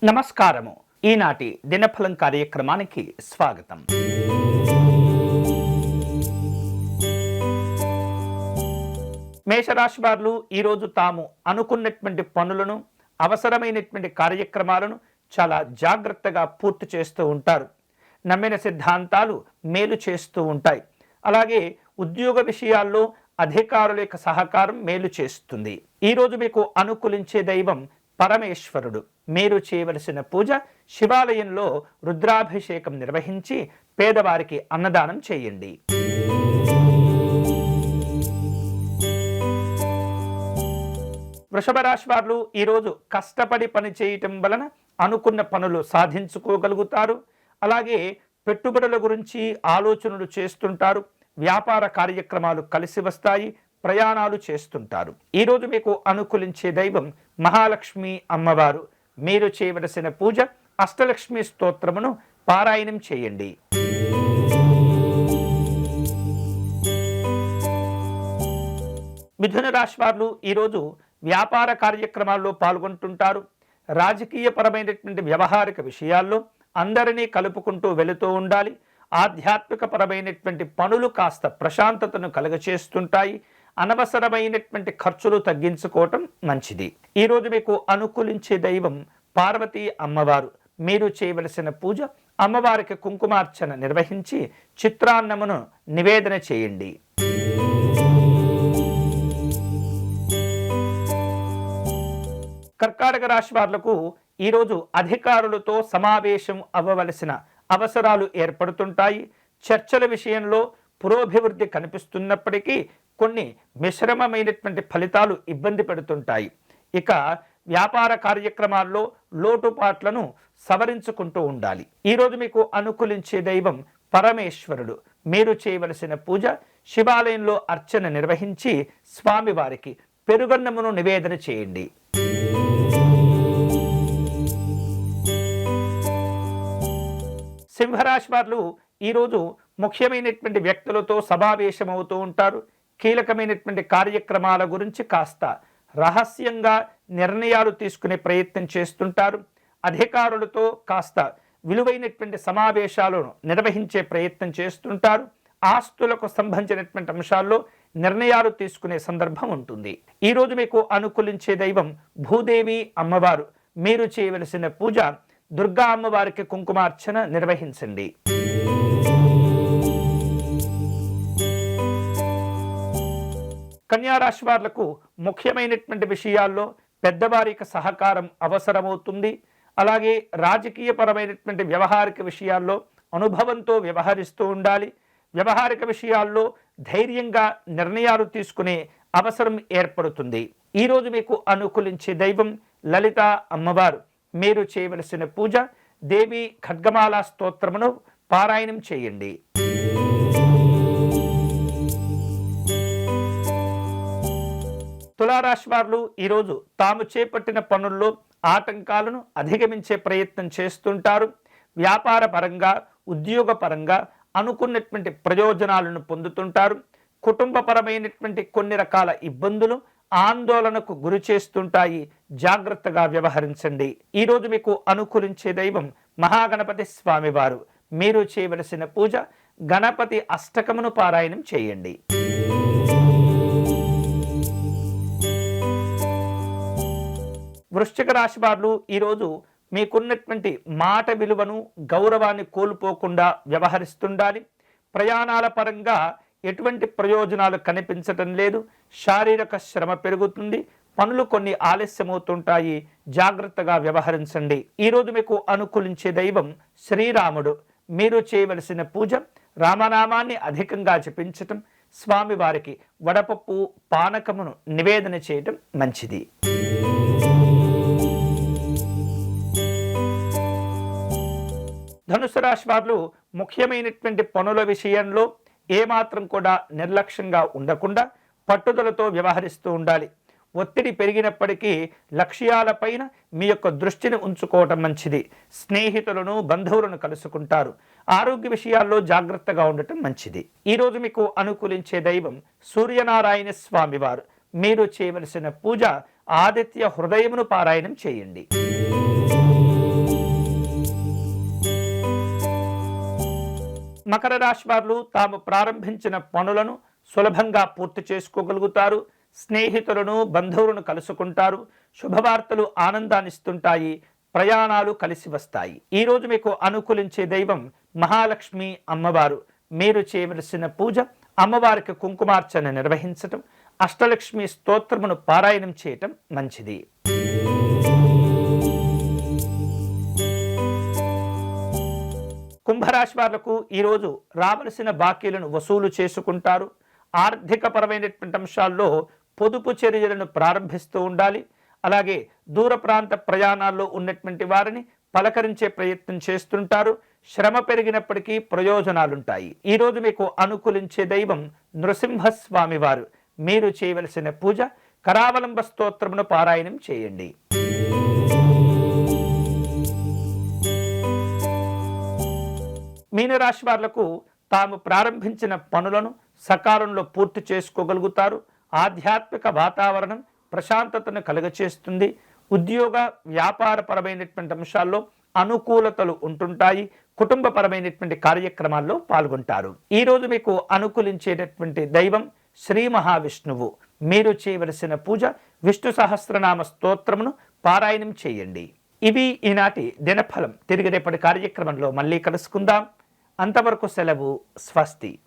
నమస్కారము. ఈనాటి దినఫలం కార్యక్రమానికి స్వాగతం. మేషరాశి వారు ఈరోజు తాము అనుకున్నటువంటి పనులను, అవసరమైనటువంటి కార్యక్రమాలను చాలా జాగ్రత్తగా పూర్తి చేస్తూ ఉంటారు. నమ్మిన సిద్ధాంతాలు మేలు చేస్తూ ఉంటాయి. అలాగే ఉద్యోగ విషయాల్లో అధికారుల యొక్క సహకారం మేలు చేస్తుంది. ఈరోజు మీకు అనుకూలించే దైవం పరమేశ్వరుడు. మీరు చేయవలసిన పూజ శివాలయంలో రుద్రాభిషేకం నిర్వహించి పేదవారికి అన్నదానం చేయండి. వృషభ రాశి వారు ఈరోజు కష్టపడి పని చేయటం వలన అనుకున్న పనులు సాధించుకోగలుగుతారు. అలాగే పెట్టుబడుల గురించి ఆలోచనలు చేస్తుంటారు. వ్యాపార కార్యక్రమాలు కలిసి వస్తాయి. ప్రయాణాలు చేస్తుంటారు. ఈరోజు మీకు అనుకూలించే దైవం మహాలక్ష్మి అమ్మవారు. మీరు చేయవలసిన పూజ అష్టలక్ష్మి స్తోత్రమును పారాయణం చేయండి. మిథున రాశి వారు ఈరోజు వ్యాపార కార్యక్రమాల్లో పాల్గొంటుంటారు. రాజకీయ పరమైనటువంటి వ్యవహారిక విషయాల్లో అందరినీ కలుపుకుంటూ వెళుతూ ఉండాలి. ఆధ్యాత్మిక పరమైనటువంటి పనులు కాస్త ప్రశాంతతను కలుగచేస్తుంటాయి. అనవసరమైనటువంటి ఖర్చులు తగ్గించుకోవటం మంచిది. ఈరోజు మీకు అనుకూలించే దైవం పార్వతీ అమ్మవారు. మీరు చేయవలసిన పూజ అమ్మవారికి కుంకుమార్చన నిర్వహించి చిత్రాన్నమును నివేదన చేయండి. కర్కాటక రాశి వాళ్లకు ఈరోజు అధికారులతో సమావేశం అవ్వవలసిన అవసరాలు ఏర్పడుతుంటాయి. చర్చల విషయంలో పురోభివృద్ధి కనిపిస్తున్నప్పటికీ కొన్ని మిశ్రమమైనటువంటి ఫలితాలు ఇబ్బంది పెడుతుంటాయి. ఇక వ్యాపార కార్యక్రమాల్లో లోటుపాట్లను సవరించుకుంటూ ఉండాలి. ఈరోజు మీకు అనుకూలించే దైవం పరమేశ్వరుడు. మీరు చేయవలసిన పూజ శివాలయంలో అర్చన నిర్వహించి స్వామివారికి పెరుగన్నమును నివేదన చేయండి. సింహరాశి వారు ఈరోజు ముఖ్యమైనటువంటి వ్యక్తులతో సమావేశమవుతూ ఉంటారు. కీలకమైనటువంటి కార్యక్రమాల గురించి కాస్త రహస్యంగా నిర్ణయాలు తీసుకునే ప్రయత్నం చేస్తుంటారు. అధికారులతో కాస్త విలువైనటువంటి సమావేశాలను నిర్వహించే ప్రయత్నం చేస్తుంటారు. ఆస్తులకు సంబంధించినటువంటి అంశాల్లో నిర్ణయాలు తీసుకునే సందర్భం ఉంటుంది. ఈరోజు మీకు అనుకూలించే దైవం భూదేవి అమ్మవారు. మీరు చేయవలసిన పూజ దుర్గా అమ్మవారికి కుంకుమార్చన నిర్వహించండి. కన్యారాశి వాళ్లకు ముఖ్యమైనటువంటి విషయాల్లో పెద్దవారికి సహకారం అవసరమవుతుంది. అలాగే రాజకీయ పరమైనటువంటి వ్యవహారిక విషయాల్లో అనుభవంతో వ్యవహరిస్తూ ఉండాలి. వ్యవహారిక విషయాల్లో ధైర్యంగా నిర్ణయాలు తీసుకునే అవసరం ఏర్పడుతుంది. ఈరోజు మీకు అనుకూలించే దైవం లలిత అమ్మవారు. మీరు చేయవలసిన పూజ దేవి ఖడ్గమాల స్తోత్రమును పారాయణం చేయండి. తులారాశి వారు ఈరోజు తాము చేపట్టిన పనుల్లో ఆటంకాలను అధిగమించే ప్రయత్నం చేస్తుంటారు. వ్యాపార పరంగా, ఉద్యోగ పరంగా అనుకున్నటువంటి ప్రయోజనాలను పొందుతుంటారు. కుటుంబపరమైనటువంటి కొన్ని రకాల ఇబ్బందులు ఆందోళనకు గురి చేస్తుంటాయి. జాగ్రత్తగా వ్యవహరించండి. ఈరోజు మీకు అనుకూలించే దైవం మహాగణపతి స్వామివారు. మీరు చేయవలసిన పూజ గణపతి అష్టకమును పారాయణం చేయండి. వృశ్చిక రాశి వారు ఈరోజు మీకున్నటువంటి మాట విలువను, గౌరవాన్ని కోల్పోకుండా వ్యవహరిస్తుండాలి. ప్రయాణాల పరంగా ఎటువంటి ప్రయోజనాలు కనిపించటం లేదు. శారీరక శ్రమ పెరుగుతుంది. పనులు కొన్ని ఆలస్యమవుతుంటాయి. జాగ్రత్తగా వ్యవహరించండి. ఈరోజు మీకు అనుకూలించే దైవం శ్రీరాముడు. మీరు చేయవలసిన పూజ రామనామాన్ని అధికంగా జపించటం, స్వామివారికి వడపప్పు పానకమును నివేదన చేయటం మంచిది. ధనుసు రాశి వారు ముఖ్యమైనటువంటి పనుల విషయంలో ఏమాత్రం కూడా నిర్లక్ష్యంగా ఉండకుండా పట్టుదలతో వ్యవహరిస్తూ ఉండాలి. ఒత్తిడి పెరిగినప్పటికీ లక్ష్యాలపైన మీ యొక్క దృష్టిని ఉంచుకోవటం మంచిది. స్నేహితులను, బంధువులను కలుసుకుంటారు. ఆరోగ్య విషయాల్లో జాగ్రత్తగా ఉండటం మంచిది. ఈరోజు మీకు అనుకూలించే దైవం సూర్యనారాయణ స్వామివారు. మీరు చేయవలసిన పూజ ఆదిత్య హృదయమును పారాయణం చేయండి. మకర రాశి వారు తాము ప్రారంభించిన పనులను సులభంగా పూర్తి చేసుకోగలుగుతారు. స్నేహితులను బంధువులను కలుసుకుంటారు. శుభవార్తలు ఆనందాన్నిస్తుంటాయి. ప్రయాణాలు కలిసి వస్తాయి. ఈరోజు మీకు అనుకూలించే దైవం మహాలక్ష్మి అమ్మవారు. మీరు చేయవలసిన పూజ అమ్మవారికి కుంకుమార్చన నిర్వహించటం, అష్టలక్ష్మి స్తోత్రమును పారాయణం చేయటం మంచిది. కుంభరాశి వాళ్లకు ఈరోజు రావలసిన బాకీలను వసూలు చేసుకుంటారు. ఆర్థిక పరమైనటువంటి అంశాల్లో పొదుపు చర్యలను ప్రారంభిస్తూ ఉండాలి. అలాగే దూర ప్రాంత ప్రయాణాల్లో ఉన్నటువంటి వారిని పలకరించే ప్రయత్నం చేస్తుంటారు. శ్రమ పెరిగినప్పటికీ ప్రయోజనాలుంటాయి. ఈరోజు మీకు అనుకూలించే దైవం నృసింహస్వామి వారు. మీరు చేయవలసిన పూజ కరావలంబ స్తోత్రమును పారాయణం చేయండి. మీనరాశి వాళ్లకు తాము ప్రారంభించిన పనులను సకాలంలో పూర్తి చేసుకోగలుగుతారు. ఆధ్యాత్మిక వాతావరణం ప్రశాంతతను కలుగచేస్తుంది. ఉద్యోగ వ్యాపారపరమైనటువంటి అంశాల్లో అనుకూలతలు ఉంటుంటాయి. కుటుంబపరమైనటువంటి కార్యక్రమాల్లో పాల్గొంటారు. ఈరోజు మీకు అనుకూలించేటటువంటి దైవం శ్రీ మహావిష్ణువు. మీరు చేయవలసిన పూజ విష్ణు సహస్రనామ స్తోత్రమును పారాయణం చేయండి. ఇవి ఈనాటి దినఫలం. తిరిగి రేపటి కార్యక్రమంలో మళ్ళీ కలుసుకుందాం. అంతవరకు సెలవు. స్వస్తి.